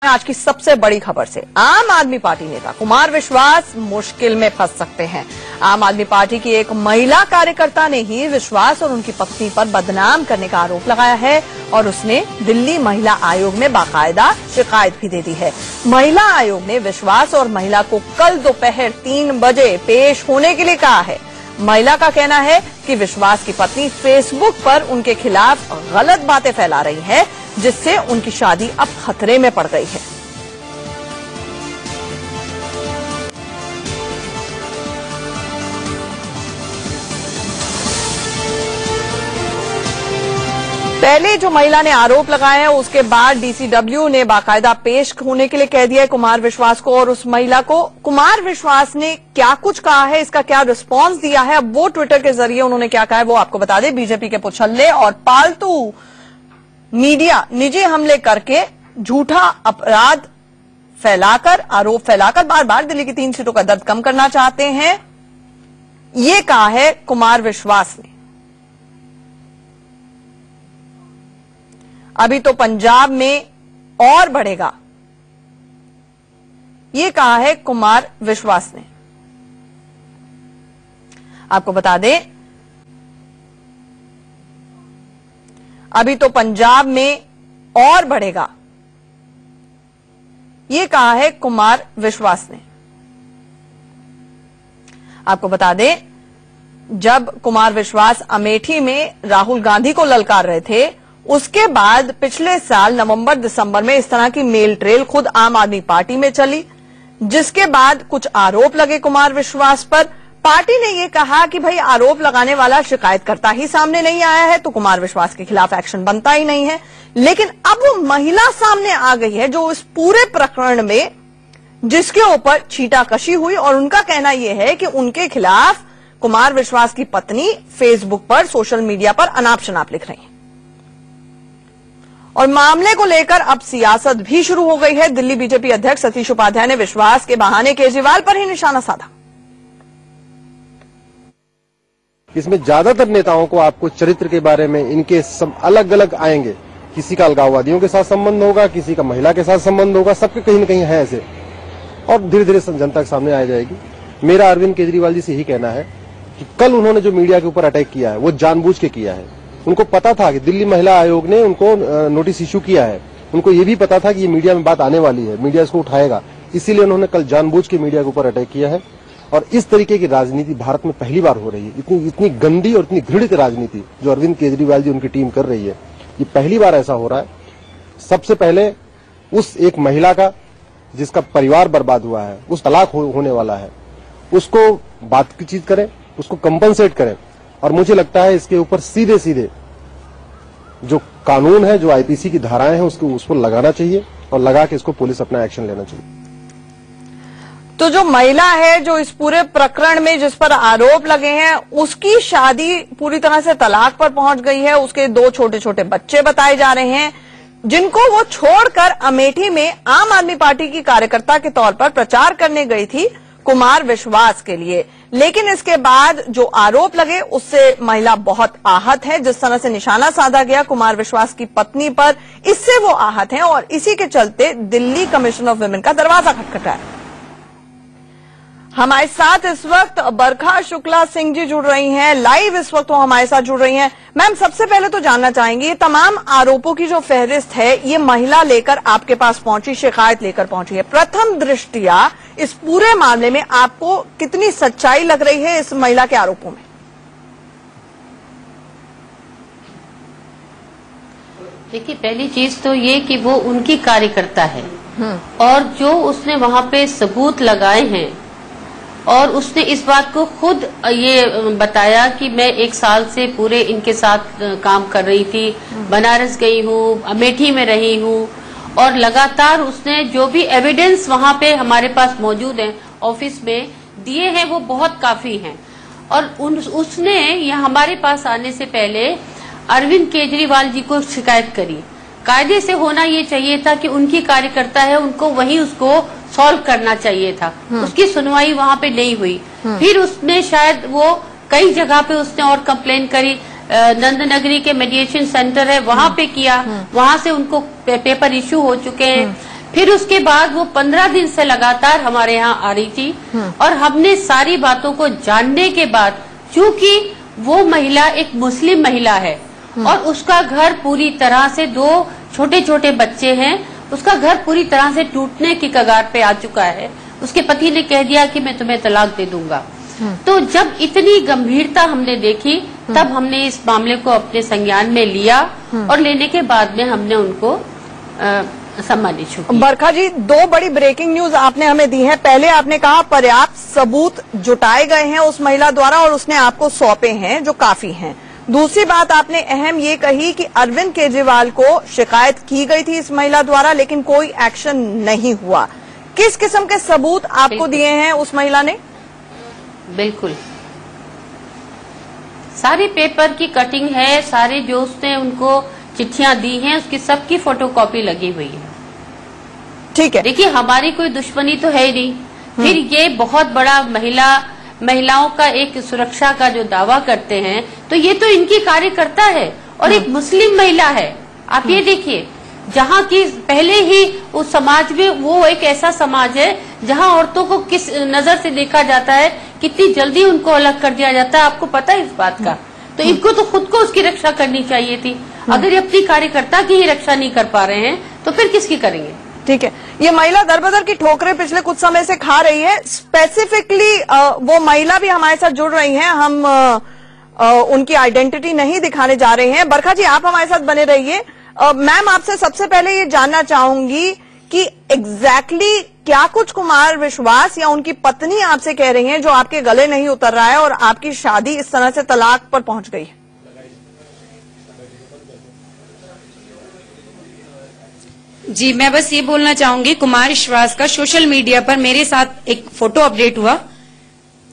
आज की सबसे बड़ी खबर से आम आदमी पार्टी नेता कुमार विश्वास मुश्किल में फंस सकते हैं। आम आदमी पार्टी की एक महिला कार्यकर्ता ने ही विश्वास और उनकी पत्नी पर बदनाम करने का आरोप लगाया है और उसने दिल्ली महिला आयोग में बाकायदा शिकायत भी दे दी है। महिला आयोग ने विश्वास और महिला को कल दोपहर 3 बजे पेश होने के लिए कहा है। महिला का कहना है कि विश्वास की पत्नी फेसबुक पर उनके खिलाफ गलत बातें फैला रही है, जिससे उनकी शादी अब खतरे में पड़ गई है। पहले जो महिला ने आरोप लगाया है उसके बाद डीसीडब्ल्यू ने बाकायदा पेश होने के लिए कह दिया है कुमार विश्वास को और उस महिला को। कुमार विश्वास ने क्या कुछ कहा है, इसका क्या रिस्पांस दिया है, अब वो ट्विटर के जरिए उन्होंने क्या कहा है वो आपको बता दें। बीजेपी के पुछल्ले और पालतू मीडिया निजी हमले करके झूठा अपराध फैलाकर आरोप फैलाकर बार बार दिल्ली की 3 सीटों का दर्द कम करना चाहते हैं, ये कहा है कुमार विश्वास ने। अभी तो पंजाब में और बढ़ेगा, ये कहा है कुमार विश्वास ने। आपको बता दें अभी तो पंजाब में और बढ़ेगा, ये कहा है कुमार विश्वास ने। आपको बता दें जब कुमार विश्वास अमेठी में राहुल गांधी को ललकार रहे थे, उसके बाद पिछले साल नवंबर दिसंबर में इस तरह की मेल ट्रेल खुद आम आदमी पार्टी में चली, जिसके बाद कुछ आरोप लगे कुमार विश्वास पर। पार्टी ने यह कहा कि भाई आरोप लगाने वाला शिकायतकर्ता ही सामने नहीं आया है तो कुमार विश्वास के खिलाफ एक्शन बनता ही नहीं है। लेकिन अब वो महिला सामने आ गई है जो इस पूरे प्रकरण में जिसके ऊपर छींटाकशी हुई और उनका कहना यह है कि उनके खिलाफ कुमार विश्वास की पत्नी फेसबुक पर सोशल मीडिया पर अनाप शनाप लिख रही है। और मामले को लेकर अब सियासत भी शुरू हो गई है। दिल्ली बीजेपी अध्यक्ष सतीश उपाध्याय ने विश्वास के बहाने केजरीवाल पर ही निशाना साधा। इसमें ज्यादातर नेताओं को आपको चरित्र के बारे में इनके सब अलग अलग आएंगे। किसी का अलगाववादियों के साथ संबंध होगा, किसी का महिला के साथ संबंध होगा, सबके कहीं न कहीं है ऐसे, और धीरे धीरे जनता के सामने आ जाएगी। मेरा अरविंद केजरीवाल जी से यही कहना है कि कल उन्होंने जो मीडिया के ऊपर अटैक किया है वो जानबूझ के किया है। उनको पता था कि दिल्ली महिला आयोग ने उनको नोटिस इशू किया है, उनको ये भी पता था कि ये मीडिया में बात आने वाली है, मीडिया इसको उठाएगा, इसीलिए उन्होंने कल जानबूझ के मीडिया के ऊपर अटैक किया है। और इस तरीके की राजनीति भारत में पहली बार हो रही है। इतनी गंदी और इतनी घृणित राजनीति जो अरविंद केजरीवाल जी उनकी टीम कर रही है, ये पहली बार ऐसा हो रहा है। सबसे पहले उस एक महिला का जिसका परिवार बर्बाद हुआ है, उस तलाक होने वाला है, उसको बातचीत करें, उसको कंपनसेट करें। और मुझे लगता है इसके ऊपर सीधे सीधे जो कानून है, जो आईपीसी की धाराएं हैं, उस पर लगाना चाहिए और लगा के इसको पुलिस अपना एक्शन लेना चाहिए। तो जो महिला है जो इस पूरे प्रकरण में जिस पर आरोप लगे हैं, उसकी शादी पूरी तरह से तलाक पर पहुंच गई है। उसके 2 छोटे छोटे बच्चे बताए जा रहे हैं, जिनको वो छोड़कर अमेठी में आम आदमी पार्टी की कार्यकर्ता के तौर पर प्रचार करने गई थी कुमार विश्वास के लिए। लेकिन इसके बाद जो आरोप लगे उससे महिला बहुत आहत है। जिस तरह से निशाना साधा गया कुमार विश्वास की पत्नी पर, इससे वो आहत हैं और इसी के चलते दिल्ली कमीशन ऑफ विमेन का दरवाजा खटखटाया। हमारे साथ इस वक्त बरखा शुक्ला सिंह जी जुड़ रही हैं, लाइव इस वक्त वो हमारे साथ जुड़ रही हैं। मैम, सबसे पहले तो जानना चाहेंगे, ये तमाम आरोपों की जो फहरिस्त है ये महिला लेकर आपके पास पहुंची, शिकायत लेकर पहुंची है। प्रथम दृष्टिया इस पूरे मामले में आपको कितनी सच्चाई लग रही है इस महिला के आरोपों में? देखिए, पहली चीज तो ये कि वो उनकी कार्यकर्ता है और जो उसने वहां पे सबूत लगाए हैं और उसने इस बात को खुद ये बताया कि मैं 1 साल से पूरे इनके साथ काम कर रही थी, बनारस गई हूँ, अमेठी में रही हूँ और लगातार उसने जो भी एविडेंस वहां पे हमारे पास मौजूद है ऑफिस में दिए हैं वो बहुत काफी हैं। और उसने ये हमारे पास आने से पहले अरविंद केजरीवाल जी को शिकायत करी। कायदे से होना ये चाहिए था कि उनकी कार्यकर्ता है, उनको वहीं उसको सॉल्व करना चाहिए था। उसकी सुनवाई वहां पे नहीं हुई। फिर उसने शायद वो कई जगह पे उसने और कंप्लेन करी, नंदनगरी के मेडिएशन सेंटर है वहां पे किया, वहां से उनको पेपर इश्यू हो चुके हैं। फिर उसके बाद वो 15 दिन से लगातार हमारे यहाँ आ रही थी और हमने सारी बातों को जानने के बाद, चूंकि वो महिला एक मुस्लिम महिला है और उसका घर पूरी तरह से, 2 छोटे छोटे बच्चे हैं, उसका घर पूरी तरह से टूटने की कगार पे आ चुका है। उसके पति ने कह दिया कि मैं तुम्हें तलाक दे दूंगा। तो जब इतनी गंभीरता हमने देखी तब हमने इस मामले को अपने संज्ञान में लिया और लेने के बाद में हमने उनको सम्मानित किया। बरखा जी, 2 बड़ी ब्रेकिंग न्यूज आपने हमें दी है। पहले आपने कहा पर्याप्त सबूत जुटाए गए हैं उस महिला द्वारा और उसने आपको सौंपे हैं, जो काफी हैं। दूसरी बात आपने अहम ये कही कि अरविंद केजरीवाल को शिकायत की गई थी इस महिला द्वारा, लेकिन कोई एक्शन नहीं हुआ। किस किस्म के सबूत आपको दिए हैं उस महिला ने? बिल्कुल, सारी पेपर की कटिंग है, सारे जो उसने उनको चिट्ठियां दी हैं उसकी सबकी फोटोकॉपी लगी हुई है। ठीक है, देखिए हमारी कोई दुश्मनी तो है ही नहीं। फिर ये बहुत बड़ा महिलाओं का एक सुरक्षा का जो दावा करते हैं, तो ये तो इनकी कार्यकर्ता है और एक मुस्लिम महिला है। आप ये देखिए, जहाँ की पहले ही उस समाज में, वो एक ऐसा समाज है जहाँ औरतों को किस नजर से देखा जाता है, कितनी जल्दी उनको अलग कर दिया जाता है, आपको पता है इस बात का। तो इनको तो खुद को उसकी रक्षा करनी चाहिए थी। अगर ये अपनी कार्यकर्ता की ही रक्षा नहीं कर पा रहे हैं तो फिर किसकी करेंगे? ठीक है, ये महिला दरबदर की ठोकरें पिछले कुछ समय से खा रही है। स्पेसिफिकली वो महिला भी हमारे साथ जुड़ रही हैं, हम उनकी आइडेंटिटी नहीं दिखाने जा रहे हैं। बरखा जी, आप हमारे साथ बने रहिए। मैम, आपसे सबसे पहले ये जानना चाहूंगी कि एग्जैक्टली क्या कुछ कुमार विश्वास या उनकी पत्नी आपसे कह रही हैं जो आपके गले नहीं उतर रहा है और आपकी शादी इस तरह से तलाक पर पहुंच गई है? जी, मैं बस ये बोलना चाहूंगी, कुमार विश्वास का सोशल मीडिया पर मेरे साथ एक फोटो अपडेट हुआ।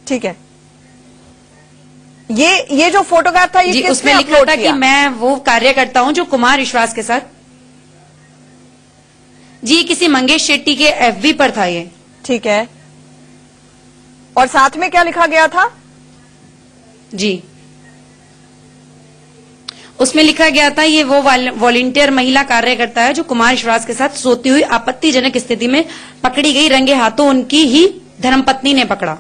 ठीक है, ये जो फोटोग्राफ था, ये जी, किसने उसमें लिखा था कि मैं वो कार्यकर्ता हूं जो कुमार विश्वास के साथ। जी, किसी मंगेश शेट्टी के एफबी पर था ये। ठीक है, और साथ में क्या लिखा गया था? जी, उसमें लिखा गया था ये वो वॉलंटियर महिला कार्यकर्ता है जो कुमार विश्वास के साथ सोती हुई आपत्तिजनक स्थिति में पकड़ी गई, रंगे हाथों उनकी ही धर्मपत्नी ने पकड़ा।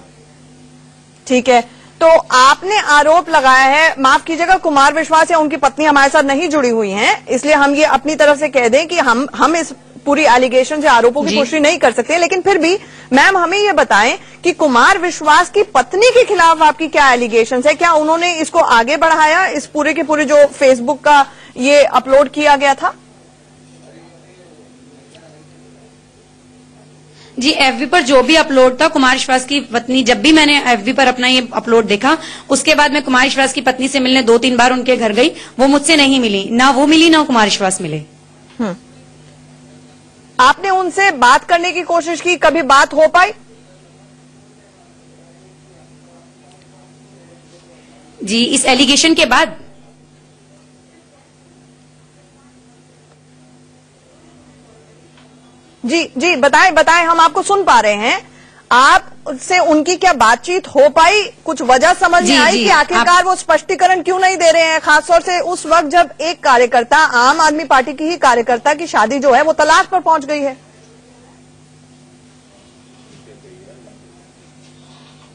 ठीक है, तो आपने आरोप लगाया है, माफ कीजिएगा, कुमार विश्वास या उनकी पत्नी हमारे साथ नहीं जुड़ी हुई हैं, इसलिए हम ये अपनी तरफ से कह दें कि हम इस पूरी एलिगेशन से आरोपों की पुष्टि नहीं कर सकते। लेकिन फिर भी मैम हमें ये बताएं कि कुमार विश्वास की पत्नी के खिलाफ आपकी क्या एलिगेशन है? क्या उन्होंने इसको आगे बढ़ाया, इस पूरे के पूरे जो फेसबुक का ये अपलोड किया गया था? जी, एफबी पर जो भी अपलोड था, कुमार विश्वास की पत्नी, जब भी मैंने एफबी पर अपना ये अपलोड देखा, उसके बाद मैं कुमार विश्वास की पत्नी से मिलने 2-3 बार उनके घर गई। वो मुझसे नहीं मिली, ना वो मिली ना कुमार विश्वास मिले। आपने उनसे बात करने की कोशिश की, कभी बात हो पाई? जी, इस एलिगेशन के बाद? जी बताएं, हम आपको सुन पा रहे हैं। आप से उनकी क्या बातचीत हो पाई? कुछ वजह समझ में आई कि आखिरकार वो स्पष्टीकरण क्यों नहीं दे रहे हैं, खासतौर से उस वक्त जब एक कार्यकर्ता, आम आदमी पार्टी की ही कार्यकर्ता की शादी जो है वो तलाक पर पहुंच गई है?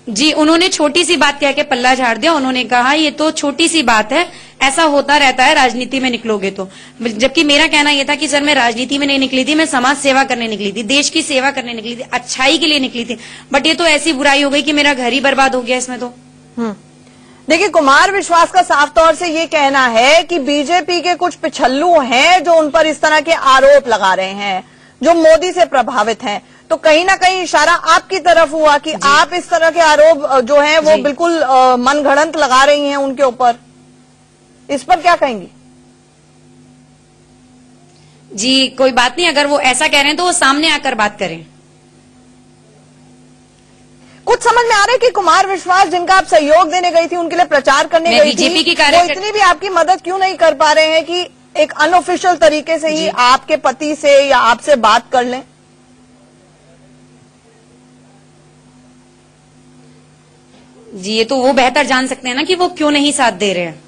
जी, उन्होंने छोटी सी बात कह के पल्ला झाड़ दिया। उन्होंने कहा ये तो छोटी सी बात है, ऐसा होता रहता है राजनीति में निकलोगे तो। जबकि मेरा कहना यह था कि सर, मैं राजनीति में नहीं निकली थी, मैं समाज सेवा करने निकली थी, देश की सेवा करने निकली थी, अच्छाई के लिए निकली थी। बट ये तो ऐसी बुराई हो गई कि मेरा घर ही बर्बाद हो गया इसमें तो। देखिए, कुमार विश्वास का साफ तौर से ये कहना है कि बीजेपी के कुछ पिछल्लू हैं जो उन पर इस तरह के आरोप लगा रहे हैं, जो मोदी से प्रभावित हैं। तो कहीं ना कहीं इशारा आपकी तरफ हुआ कि आप इस तरह के आरोप जो हैं वो बिल्कुल मनगढ़ंत लगा रही हैं उनके ऊपर। इस पर क्या कहेंगी? जी, कोई बात नहीं, अगर वो ऐसा कह रहे हैं तो वो सामने आकर बात करें। कुछ समझ में आ रहा है कि कुमार विश्वास, जिनका आप सहयोग देने गई थी, उनके लिए प्रचार करने गई थी, बीजेपी की वो इतनी भी आपकी मदद क्यों नहीं कर पा रहे हैं कि एक अनऑफिशियल तरीके से ही आपके पति से या आपसे बात कर लें? जी, ये तो वो बेहतर जान सकते हैं ना कि वो क्यों नहीं साथ दे रहे हैं।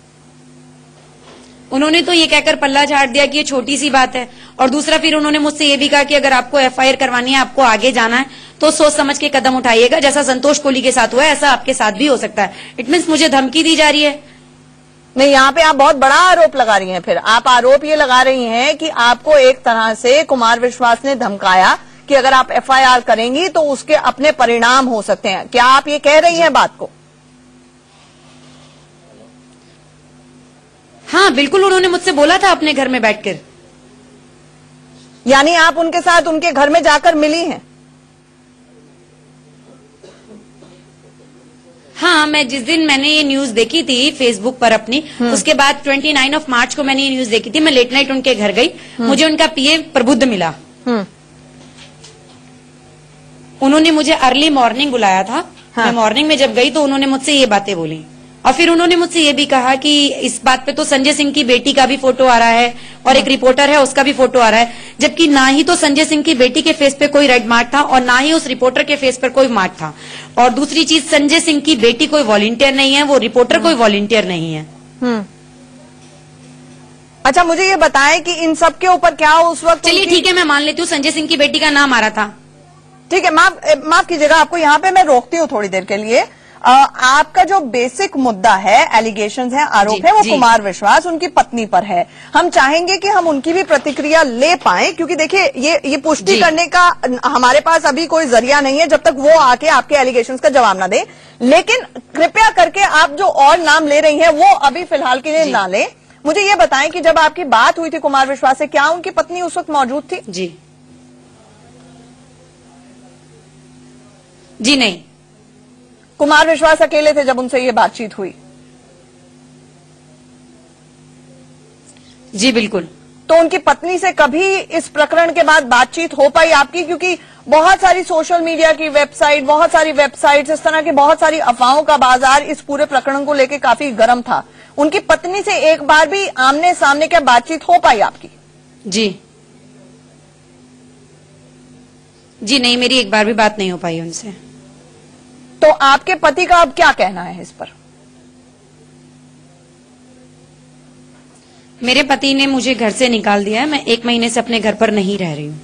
उन्होंने तो ये कहकर पल्ला झाड़ दिया कि ये छोटी सी बात है, और दूसरा फिर उन्होंने मुझसे ये भी कहा कि अगर आपको एफआईआर करवानी है, आपको आगे जाना है, तो सोच समझ के कदम उठाइएगा, जैसा संतोष कोहली के साथ हुआ है ऐसा आपके साथ भी हो सकता है। इट मीन्स मुझे धमकी दी जा रही है। नहीं, यहाँ पे आप बहुत बड़ा आरोप लगा रही हैं। फिर आप आरोप ये लगा रही हैं कि आपको एक तरह से कुमार विश्वास ने धमकाया कि अगर आप एफआईआर करेंगी तो उसके अपने परिणाम हो सकते हैं। क्या आप ये कह रही हैं बात को? हाँ बिल्कुल, उन्होंने मुझसे बोला था अपने घर में बैठकर। यानी आप उनके साथ उनके घर में जाकर मिली हैं? हाँ, मैं जिस दिन मैंने ये न्यूज देखी थी फेसबुक पर अपनी, उसके बाद 29 मार्च को मैंने ये न्यूज देखी थी। मैं लेट नाइट उनके घर गई, मुझे उनका पीए प्रबुद्ध मिला। उन्होंने मुझे अर्ली मॉर्निंग बुलाया था। हाँ। मैं मॉर्निंग में जब गई तो उन्होंने मुझसे ये बातें बोली और फिर उन्होंने मुझसे ये भी कहा कि इस बात पे तो संजय सिंह की बेटी का भी फोटो आ रहा है और एक रिपोर्टर है उसका भी फोटो आ रहा है, जबकि ना ही तो संजय सिंह की बेटी के फेस पे कोई रेड मार्क था और ना ही उस रिपोर्टर के फेस पर कोई मार्क था। और दूसरी चीज, संजय सिंह की बेटी कोई वॉलंटियर नहीं है, वो रिपोर्टर कोई वॉलंटियर नहीं है। अच्छा, मुझे ये बताएं कि इन सब के ऊपर क्या उस वक्त? चलिए ठीक है, मैं मान लेती हूँ संजय सिंह की बेटी का नाम आ रहा था। ठीक है, माफ कीजिएगा, आपको यहाँ पे मैं रोकती हूँ थोड़ी देर के लिए। आपका जो बेसिक मुद्दा है, एलिगेशंस है, आरोप है, वो कुमार विश्वास उनकी पत्नी पर है। हम चाहेंगे कि हम उनकी भी प्रतिक्रिया ले पाएं, क्योंकि देखिए ये पुष्टि करने का हमारे पास अभी कोई जरिया नहीं है जब तक वो आके आपके एलिगेशंस का जवाब ना दे। लेकिन कृपया करके आप जो और नाम ले रही हैं वो अभी फिलहाल के लिए ना लें। मुझे ये बताएं कि जब आपकी बात हुई थी कुमार विश्वास से, क्या उनकी पत्नी उस वक्त मौजूद थी? जी नहीं, कुमार विश्वास अकेले थे जब उनसे ये बातचीत हुई? जी बिल्कुल। तो उनकी पत्नी से कभी इस प्रकरण के बाद बातचीत हो पाई आपकी? क्योंकि बहुत सारी सोशल मीडिया की वेबसाइट, बहुत सारी वेबसाइट्स, इस तरह की बहुत सारी अफवाहों का बाजार इस पूरे प्रकरण को लेकर काफी गर्म था। उनकी पत्नी से एक बार भी आमने सामने क्या बातचीत हो पाई आपकी? जी नहीं, मेरी एक बार भी बात नहीं हो पाई उनसे। तो आपके पति का अब क्या कहना है इस पर? मेरे पति ने मुझे घर से निकाल दिया है, मैं 1 महीने से अपने घर पर नहीं रह रही हूँ।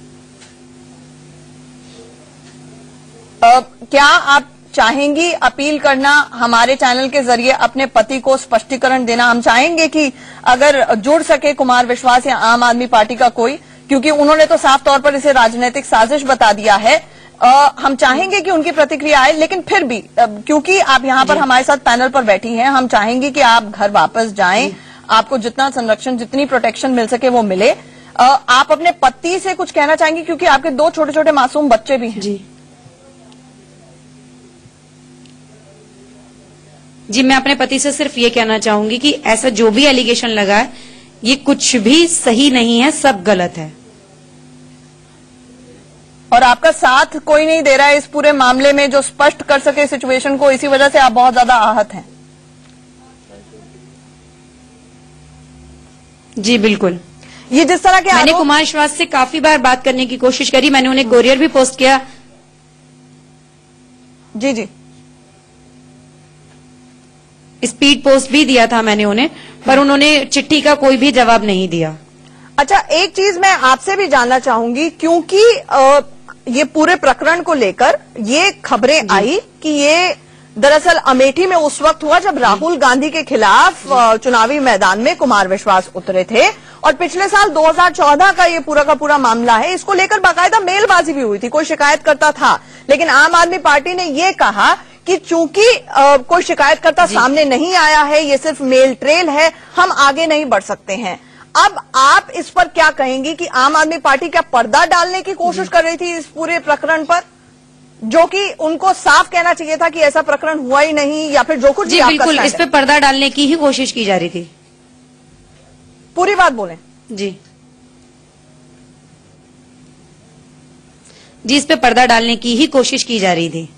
क्या आप चाहेंगी अपील करना हमारे चैनल के जरिए अपने पति को स्पष्टीकरण देना? हम चाहेंगे कि अगर जुड़ सके कुमार विश्वास या आम आदमी पार्टी का कोई, क्योंकि उन्होंने तो साफ तौर पर इसे राजनीतिक साजिश बता दिया है। हम चाहेंगे कि उनकी प्रतिक्रिया आए, लेकिन फिर भी क्योंकि आप यहाँ पर हमारे साथ पैनल पर बैठी हैं, हम चाहेंगे कि आप घर वापस जाएं, आपको जितना संरक्षण, जितनी प्रोटेक्शन मिल सके वो मिले। आप अपने पति से कुछ कहना चाहेंगे, क्योंकि आपके 2 छोटे छोटे मासूम बच्चे भी हैं? जी, मैं अपने पति से सिर्फ ये कहना चाहूंगी कि ऐसा जो भी एलिगेशन लगा है ये कुछ भी सही नहीं है, सब गलत है। और आपका साथ कोई नहीं दे रहा है इस पूरे मामले में जो स्पष्ट कर सके सिचुएशन को, इसी वजह से आप बहुत ज्यादा आहत हैं? जी बिल्कुल। ये जिस तरह के मैंने कुमार विश्वास से काफी बार बात करने की कोशिश करी, मैंने उन्हें कोरियर भी पोस्ट किया। जी, स्पीड पोस्ट भी दिया था मैंने उन्हें, पर उन्होंने चिट्ठी का कोई भी जवाब नहीं दिया। अच्छा, एक चीज मैं आपसे भी जानना चाहूंगी, क्योंकि ये पूरे प्रकरण को लेकर ये खबरें आई कि ये दरअसल अमेठी में उस वक्त हुआ जब राहुल गांधी के खिलाफ चुनावी मैदान में कुमार विश्वास उतरे थे, और पिछले साल 2014 का ये पूरा का पूरा मामला है। इसको लेकर बाकायदा मेलबाजी भी हुई थी, कोई शिकायत करता था, लेकिन आम आदमी पार्टी ने ये कहा कि चूंकि कोई शिकायतकर्ता सामने नहीं आया है, ये सिर्फ मेल ट्रेल है, हम आगे नहीं बढ़ सकते हैं। अब आप इस पर क्या कहेंगी कि आम आदमी पार्टी क्या पर्दा डालने की कोशिश कर रही थी इस पूरे प्रकरण पर, जो कि उनको साफ कहना चाहिए था कि ऐसा प्रकरण हुआ ही नहीं, या फिर जो कुछ जी बिल्कुल, इस पे पर्दा डालने की ही कोशिश की जा रही थी। पूरी बात बोलें। जी, इस पे पर्दा डालने की ही कोशिश की जा रही थी।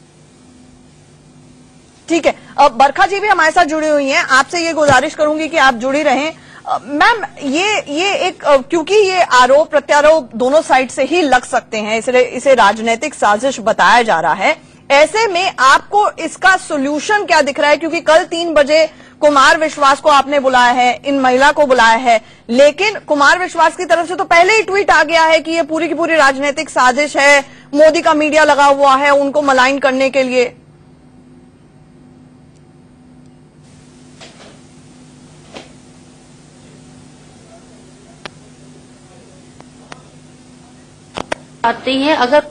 ठीक है, अब बरखा जी भी हमारे साथ जुड़ी हुई हैं, आपसे ये गुजारिश करूंगी कि आप जुड़ी रहें। मैम, ये एक क्योंकि ये आरोप प्रत्यारोप दोनों साइड से ही लग सकते हैं, इसलिए इसे राजनीतिक साजिश बताया जा रहा है। ऐसे में आपको इसका सोल्यूशन क्या दिख रहा है? क्योंकि कल 3 बजे कुमार विश्वास को आपने बुलाया है, इन महिला को बुलाया है, लेकिन कुमार विश्वास की तरफ से तो पहले ही ट्वीट आ गया है कि ये पूरी की पूरी राजनीतिक साजिश है, मोदी का मीडिया लगा हुआ है उनको मलाइन करने के लिए। आते हैं अगर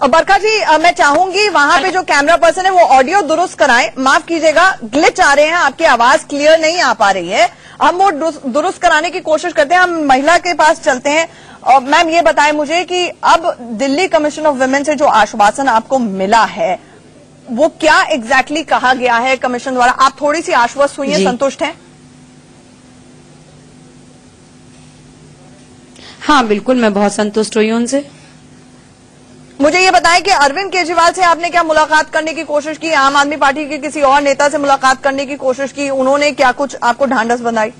बरखा जी, मैं चाहूंगी वहां पे जो कैमरा पर्सन है वो ऑडियो दुरुस्त कराएं। माफ कीजिएगा, ग्लिच आ रहे हैं, आपकी आवाज क्लियर नहीं आ पा रही है। हम वो दुरुस्त कराने की कोशिश करते हैं। हम महिला के पास चलते हैं। और मैम ये बताएं मुझे कि अब दिल्ली कमीशन ऑफ वुमेन से जो आश्वासन आपको मिला है वो क्या एग्जैक्टली कहा गया है कमीशन द्वारा? आप थोड़ी सी आश्वस्त हुई हैं, संतुष्ट हैं? हाँ बिल्कुल, मैं बहुत संतुष्ट हुई उनसे। मुझे ये बताएं कि अरविंद केजरीवाल से आपने क्या मुलाकात करने की कोशिश की? आम आदमी पार्टी के किसी और नेता से मुलाकात करने की कोशिश की? उन्होंने क्या कुछ आपको ढांढस बंधाई?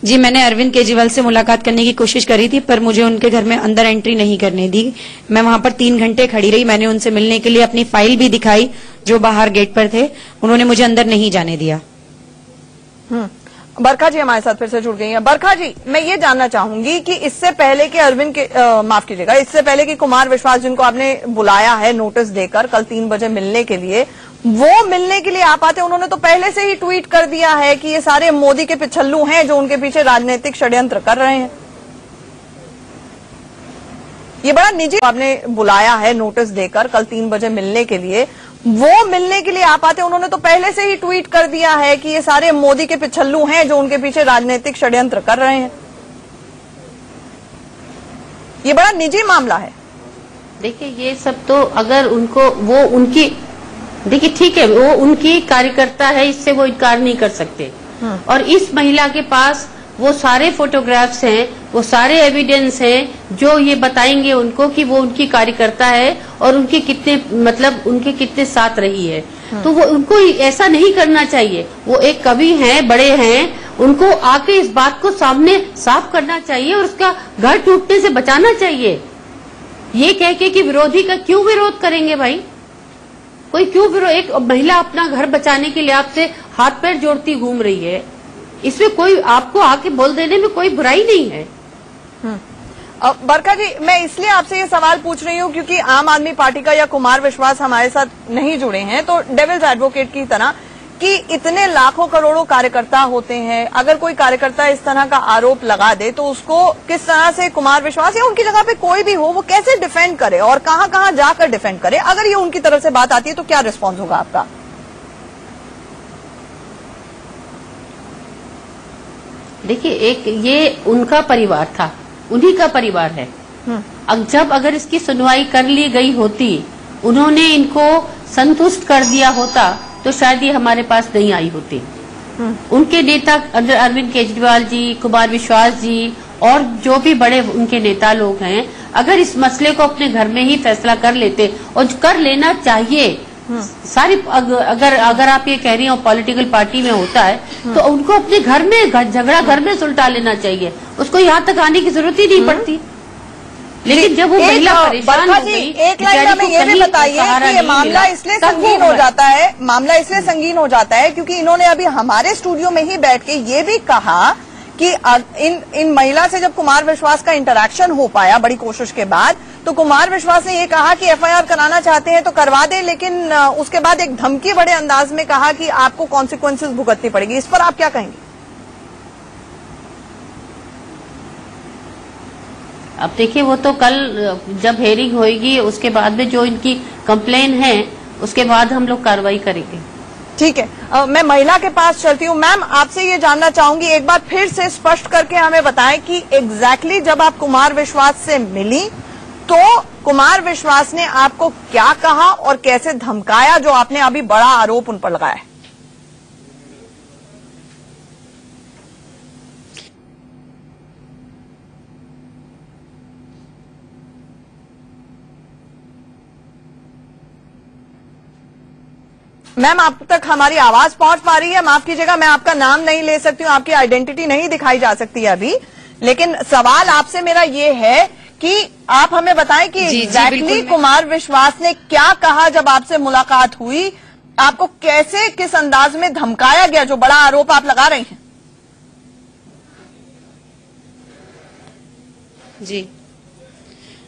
जी, मैंने अरविंद केजरीवाल से मुलाकात करने की कोशिश करी थी, पर मुझे उनके घर में अंदर एंट्री नहीं करने दी। मैं वहां पर 3 घंटे खड़ी रही। मैंने उनसे मिलने के लिए अपनी फाइल भी दिखाई, जो बाहर गेट पर थे। उन्होंने मुझे अंदर नहीं जाने दिया। बरखा जी हमारे साथ फिर से जुड़ गई हैं। बरखा जी, मैं ये जानना चाहूंगी कि इससे पहले कि अरविंद के माफ कीजिएगा, इससे पहले कि कुमार विश्वास जिनको आपने बुलाया है नोटिस देकर कल 3 बजे मिलने के लिए, वो मिलने के लिए आप आते, उन्होंने तो पहले से ही ट्वीट कर दिया है कि ये सारे मोदी के पिछल्लू हैं जो उनके पीछे राजनीतिक षड्यंत्र कर रहे हैं। ये बड़ा निजी, आपने बुलाया है नोटिस देकर कल 3 बजे मिलने के लिए, वो मिलने के लिए आप आते, उन्होंने तो पहले से ही ट्वीट कर दिया है कि ये सारे मोदी के पिछल्लू हैं जो उनके पीछे राजनीतिक षड्यंत्र कर रहे हैं। ये बड़ा निजी मामला है। देखिए, ये सब तो अगर उनको वो उनकी, देखिए ठीक है, वो उनकी कार्यकर्ता है, इससे वो इनकार नहीं कर सकते। और इस महिला के पास वो सारे फोटोग्राफ्स हैं, वो सारे एविडेंस हैं जो ये बताएंगे उनको कि वो उनकी कार्यकर्ता है और उनके कितने, मतलब उनके कितने साथ रही है। तो वो उनको ऐसा नहीं करना चाहिए। वो एक कवि हैं, बड़े हैं, उनको आके इस बात को सामने साफ करना चाहिए और उसका घर टूटने से बचाना चाहिए। ये कह के कि विरोधी का क्यों विरोध करेंगे भाई? कोई क्यों विरोध? एक महिला अपना घर बचाने के लिए आपसे हाथ पैर जोड़ती घूम रही है, इसमें कोई आपको आके बोल देने में कोई बुराई नहीं है। बरखा जी, मैं इसलिए आपसे ये सवाल पूछ रही हूँ क्योंकि आम आदमी पार्टी का या कुमार विश्वास हमारे साथ नहीं जुड़े हैं, तो डेविल्स एडवोकेट की तरह कि इतने लाखों करोड़ों कार्यकर्ता होते हैं, अगर कोई कार्यकर्ता इस तरह का आरोप लगा दे तो उसको किस तरह से कुमार विश्वास या उनकी जगह पे कोई भी हो वो कैसे डिफेंड करे और कहां कहां जाकर डिफेंड करे? अगर ये उनकी तरफ से बात आती है तो क्या रिस्पॉन्स होगा आपका? देखिए, एक ये उनका परिवार था, उन्हीं का परिवार है। अब जब अगर इसकी सुनवाई कर ली गई होती, उन्होंने इनको संतुष्ट कर दिया होता तो शायद ये हमारे पास नहीं आई होती। उनके नेता अरविंद केजरीवाल जी, कुमार विश्वास जी और जो भी बड़े उनके नेता लोग हैं, अगर इस मसले को अपने घर में ही फैसला कर लेते, और कर लेना चाहिए सारी, अगर आप ये कह रही हो पॉलिटिकल पार्टी में होता है तो उनको अपने घर में झगड़ा घर में सुलझा लेना चाहिए, उसको यहाँ तक आने की जरूरत ही नहीं पड़ती। लेकिन जब वो महिला परेशान हो गई, एक लाइन में ये भी बताइए कि ये मामला इसलिए संगीन हो जाता है, मामला इसलिए संगीन हो जाता है क्योंकि इन्होंने अभी हमारे स्टूडियो में ही बैठ के ये भी कहा कि इन महिला से जब कुमार विश्वास का इंटरेक्शन हो पाया बड़ी कोशिश के बाद, तो कुमार विश्वास ने ये कहा कि एफआईआर कराना चाहते हैं तो करवा दे, लेकिन उसके बाद एक धमकी बड़े अंदाज में कहा कि आपको कॉन्सिक्वेंसेस भुगतनी पड़ेगी। इस पर आप क्या कहेंगे? अब देखिए, वो तो कल जब हेयरिंग होगी उसके बाद में जो इनकी कंप्लेन है उसके बाद हम लोग कार्रवाई करेंगे। ठीक है, मैं महिला के पास चलती हूँ। मैम, आपसे ये जानना चाहूंगी, एक बार फिर से स्पष्ट करके हमें बताएं कि एग्जैक्टली जब आप कुमार विश्वास से मिली तो कुमार विश्वास ने आपको क्या कहा और कैसे धमकाया जो आपने अभी बड़ा आरोप उन पर लगाया है? मैम, आप तक हमारी आवाज पहुंच पा रही है? माफ कीजिएगा, मैं आपका नाम नहीं ले सकती हूँ, आपकी आइडेंटिटी नहीं दिखाई जा सकती है अभी, लेकिन सवाल आपसे मेरा ये है कि आप हमें बताएं कि एग्जैक्टली कुमार विश्वास ने क्या कहा जब आपसे मुलाकात हुई, आपको कैसे किस अंदाज में धमकाया गया, जो बड़ा आरोप आप लगा रहे हैं।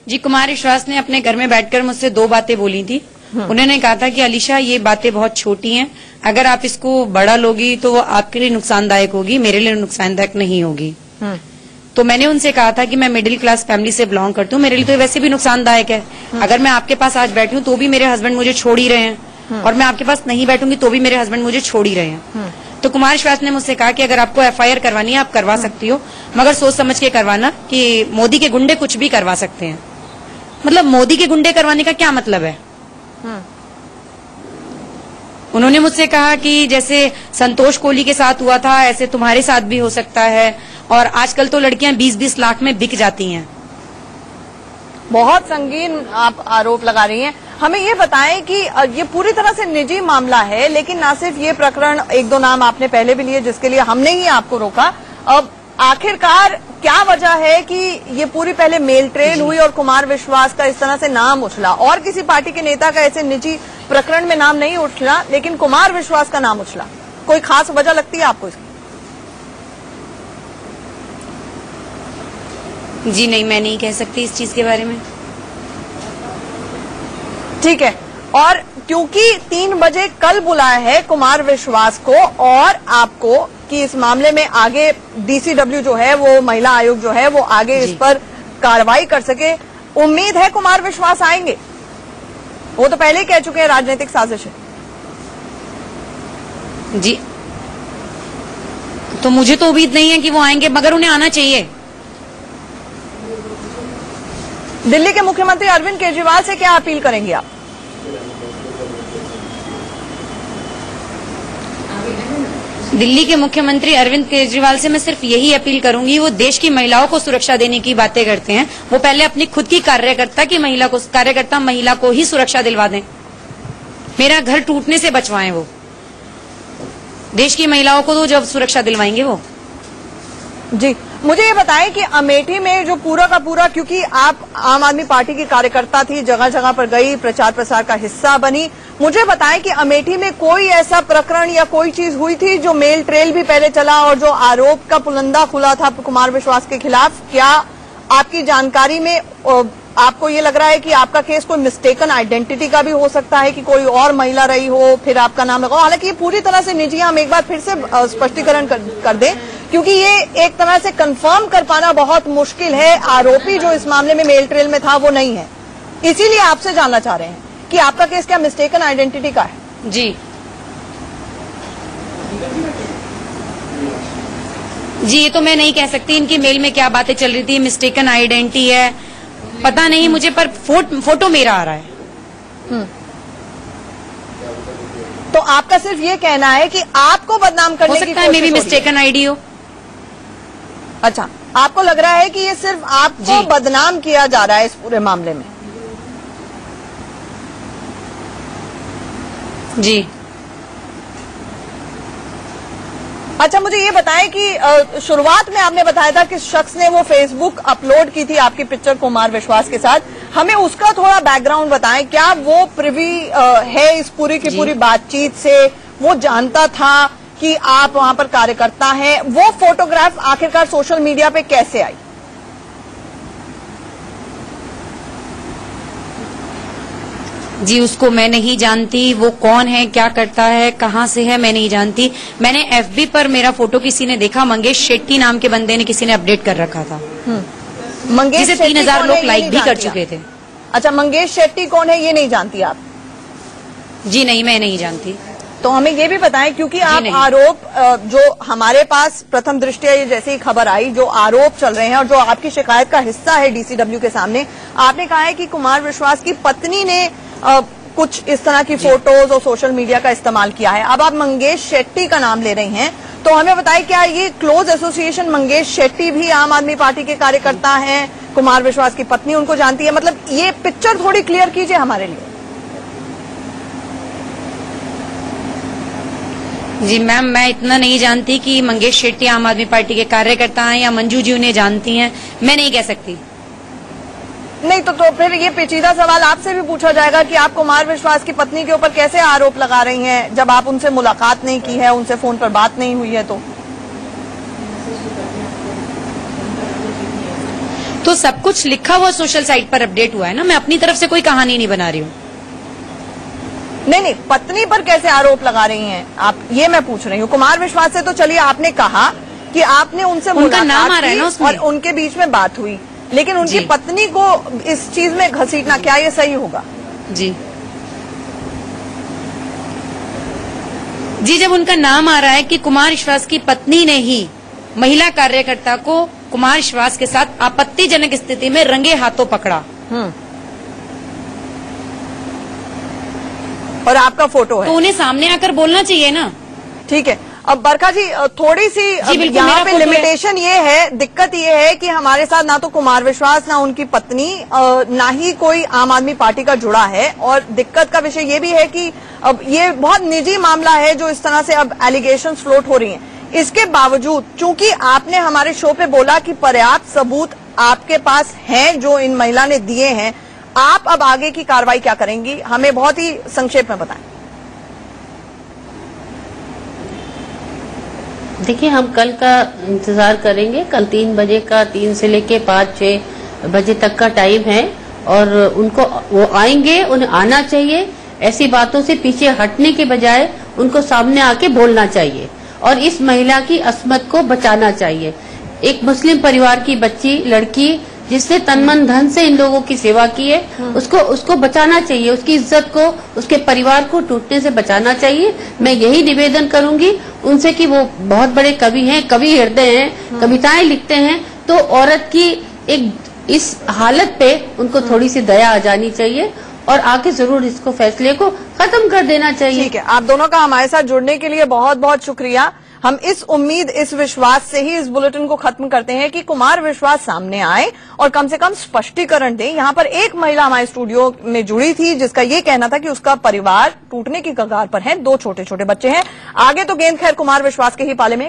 जी, कुमार विश्वास ने अपने घर में बैठकर मुझसे 2 बातें बोली थी। उन्होंने कहा था कि अलीशा, ये बातें बहुत छोटी हैं, अगर आप इसको बड़ा लोगी तो वो आपके लिए नुकसानदायक होगी, मेरे लिए नुकसानदायक नहीं होगी। तो मैंने उनसे कहा था कि मैं मिडिल क्लास फैमिली से बिलोंग करती हूँ, मेरे लिए तो वैसे भी नुकसानदायक है। अगर मैं आपके पास आज बैठी हूँ तो भी मेरे हस्बैंड मुझे छोड़ ही रहे हैं, और मैं आपके पास नहीं बैठूंगी तो भी मेरे हस्बैंड मुझे छोड़ ही रहे हैं। तो कुमार विश्वास ने मुझसे कहा कि अगर आपको FIR करवानी है आप करवा सकती हो, मगर सोच समझ के करवाना, कि मोदी के गुंडे कुछ भी करवा सकते हैं। मतलब मोदी के गुंडे करवाने का क्या मतलब है? उन्होंने मुझसे कहा कि जैसे संतोष कोहली के साथ हुआ था ऐसे तुम्हारे साथ भी हो सकता है, और आजकल तो लड़कियां 20-20 लाख में बिक जाती हैं। बहुत संगीन आप आरोप लगा रही हैं। हमें ये बताएं कि ये पूरी तरह से निजी मामला है, लेकिन ना सिर्फ ये प्रकरण, 1-2 नाम आपने पहले भी लिए जिसके लिए हमने ही आपको रोका। अब आखिरकार क्या वजह है कि ये पूरी पहले मेल ट्रेल हुई और कुमार विश्वास का इस तरह से नाम उछला, और किसी पार्टी के नेता का ऐसे निजी प्रकरण में नाम नहीं उछला, लेकिन कुमार विश्वास का नाम उछला? कोई खास वजह लगती है आपको इसकी? जी नहीं, मैं नहीं कह सकती इस चीज के बारे में। ठीक है, और क्योंकि 3 बजे कल बुलाया है कुमार विश्वास को और आपको कि इस मामले में आगे DCW जो है, वो महिला आयोग जो है, वो आगे इस पर कार्रवाई कर सके, उम्मीद है कुमार विश्वास आएंगे? वो तो पहले ही कह चुके हैं राजनीतिक साजिश है। जी, तो मुझे तो उम्मीद नहीं है कि वो आएंगे, मगर उन्हें आना चाहिए। दिल्ली के मुख्यमंत्री अरविंद केजरीवाल से क्या अपील करेंगे आप? दिल्ली के मुख्यमंत्री अरविंद केजरीवाल से मैं सिर्फ यही अपील करूंगी, वो देश की महिलाओं को सुरक्षा देने की बातें करते हैं, वो पहले अपनी खुद की कार्यकर्ता महिला को ही सुरक्षा दिलवा दें, मेरा घर टूटने से बचवाएं। वो देश की महिलाओं को तो जब सुरक्षा दिलवाएंगे वो। जी, मुझे ये बताएं कि अमेठी में जो पूरा का पूरा, क्योंकि आप आम आदमी पार्टी की कार्यकर्ता थी, जगह जगह पर गई, प्रचार प्रसार का हिस्सा बनी, मुझे बताएं कि अमेठी में कोई ऐसा प्रकरण या कोई चीज हुई थी जो मेल ट्रेल भी पहले चला और जो आरोप का पुलंदा खुला था कुमार विश्वास के खिलाफ? क्या आपकी जानकारी में आपको ये लग रहा है कि आपका केस कोई मिस्टेकन आइडेंटिटी का भी हो सकता है, कि कोई और महिला रही हो फिर आपका नाम लगा? हालांकि ये पूरी तरह से निजी, हम एक बार फिर से स्पष्टीकरण कर दें, क्योंकि ये एक तरह से कंफर्म कर पाना बहुत मुश्किल है। आरोपी जो इस मामले में मेल ट्रेल में था वो नहीं है, इसीलिए आपसे जानना चाह रहे हैं कि आपका केस क्या मिस्टेकन आइडेंटिटी का है? जी, ये तो मैं नहीं कह सकती इनकी मेल में क्या बातें चल रही थी, मिस्टेकन आइडेंटिटी है पता नहीं मुझे, पर फोटो मेरा आ रहा है। तो आपका सिर्फ ये कहना है कि आपको बदनाम करने की कोशिश हो सकता है, मे बी मिस्टेकन आईडी हो। अच्छा, आपको लग रहा है कि ये सिर्फ आपको बदनाम किया जा रहा है इस पूरे मामले में? जी। अच्छा, मुझे ये बताएं कि शुरुआत में आपने बताया था कि शख्स ने वो फेसबुक अपलोड की थी आपकी पिक्चर कुमार विश्वास के साथ, हमें उसका थोड़ा बैकग्राउंड बताएं। क्या वो प्रिवी है इस पूरी की पूरी बातचीत से? वो जानता था कि आप वहां पर कार्यकर्ता हैं? वो फोटोग्राफ आखिरकार सोशल मीडिया पे कैसे आई? जी, उसको मैं नहीं जानती, वो कौन है, क्या करता है, कहाँ से है, मैं नहीं जानती। मैंने FB पर मेरा फोटो किसी ने देखा, मंगेश शेट्टी नाम के बंदे ने किसी ने अपडेट कर रखा था, मंगेश जिसे 3000 लोग लाइक भी कर चुके थे। अच्छा, मंगेश शेट्टी कौन है ये नहीं जानती आप? जी नहीं, मैं नहीं जानती। तो हमें ये भी बताएं, क्योंकि आप आरोप जो हमारे पास प्रथम दृष्टया ये जैसे ही खबर आई, जो आरोप चल रहे हैं और जो आपकी शिकायत का हिस्सा है DCW के सामने, आपने कहा है कि कुमार विश्वास की पत्नी ने कुछ इस तरह की फोटोज और सोशल मीडिया का इस्तेमाल किया है। अब आप मंगेश शेट्टी का नाम ले रही हैं, तो हमें बताएं क्या ये क्लोज एसोसिएशन मंगेश शेट्टी भी आम आदमी पार्टी के कार्यकर्ता हैं? कुमार विश्वास की पत्नी उनको जानती है? मतलब ये पिक्चर थोड़ी क्लियर कीजिए हमारे लिए। जी मैम, मैं इतना नहीं जानती कि मंगेश शेट्टी आम आदमी पार्टी के कार्यकर्ता हैं या मंजू जी उन्हें जानती हैं, मैं नहीं कह सकती। नहीं तो फिर ये पेचीदा सवाल आपसे भी पूछा जाएगा कि आप कुमार विश्वास की पत्नी के ऊपर कैसे आरोप लगा रही हैं जब आप उनसे मुलाकात नहीं की है, उनसे फोन पर बात नहीं हुई है। तो सब कुछ लिखा हुआ सोशल साइट पर अपडेट हुआ है ना, मैं अपनी तरफ से कोई कहानी नहीं बना रही हूँ। नहीं, पत्नी पर कैसे आरोप लगा रही हैं आप, ये मैं पूछ रही हूँ। कुमार विश्वास से तो चलिए आपने कहा कि आपने उनसे उनका नाम आ रहा है ना उसमें, और उनके बीच में बात हुई, लेकिन उनकी पत्नी को इस चीज में घसीटना, क्या ये सही होगा? जी जब उनका नाम आ रहा है कि कुमार विश्वास की पत्नी ने ही महिला कार्यकर्ता को कुमार विश्वास के साथ आपत्तिजनक स्थिति में रंगे हाथों पकड़ा, और आपका फोटो है, तो उन्हें सामने आकर बोलना चाहिए ना। ठीक है। अब बरखा जी, थोड़ी सी यहाँ पे लिमिटेशन ये है, दिक्कत ये है कि हमारे साथ ना तो कुमार विश्वास, ना उनकी पत्नी, ना ही कोई आम आदमी पार्टी का जुड़ा है, और दिक्कत का विषय ये भी है कि अब ये बहुत निजी मामला है जो इस तरह से अब एलिगेशंस फ्लोट हो रही हैं। इसके बावजूद चूंकि आपने हमारे शो पे बोला कि पर्याप्त सबूत आपके पास हैं जो इन महिला ने दिए हैं, आप अब आगे की कार्रवाई क्या करेंगी, हमें बहुत ही संक्षेप में बताएं। देखिए, हम कल का इंतजार करेंगे। कल 3 बजे का, 3 से लेके 5-6 बजे तक का टाइम है, और उनको, वो आएंगे, उन्हें आना चाहिए। ऐसी बातों से पीछे हटने के बजाय उनको सामने आके बोलना चाहिए और इस महिला की अस्मत को बचाना चाहिए। एक मुस्लिम परिवार की बच्ची, लड़की, जिसने तन मन धन से इन लोगों की सेवा की है, उसको बचाना चाहिए, उसकी इज्जत को, उसके परिवार को टूटने से बचाना चाहिए। मैं यही निवेदन करूंगी उनसे कि वो बहुत बड़े कवि हैं, कवि हृदय हैं, कविताएं लिखते हैं, तो औरत की एक इस हालत पे उनको थोड़ी सी दया आ जानी चाहिए और आके जरूर इसको, फैसले को खत्म कर देना चाहिए। ठीक है, आप दोनों का हमारे साथ जुड़ने के लिए बहुत बहुत शुक्रिया। हम इस उम्मीद, इस विश्वास से ही इस बुलेटिन को खत्म करते हैं कि कुमार विश्वास सामने आए और कम से कम स्पष्टीकरण दें। यहाँ पर एक महिला हमारे स्टूडियो में जुड़ी थी जिसका ये कहना था कि उसका परिवार टूटने की कगार पर है, 2 छोटे छोटे बच्चे हैं। आगे तो गेंद खैर कुमार विश्वास के ही पाले में।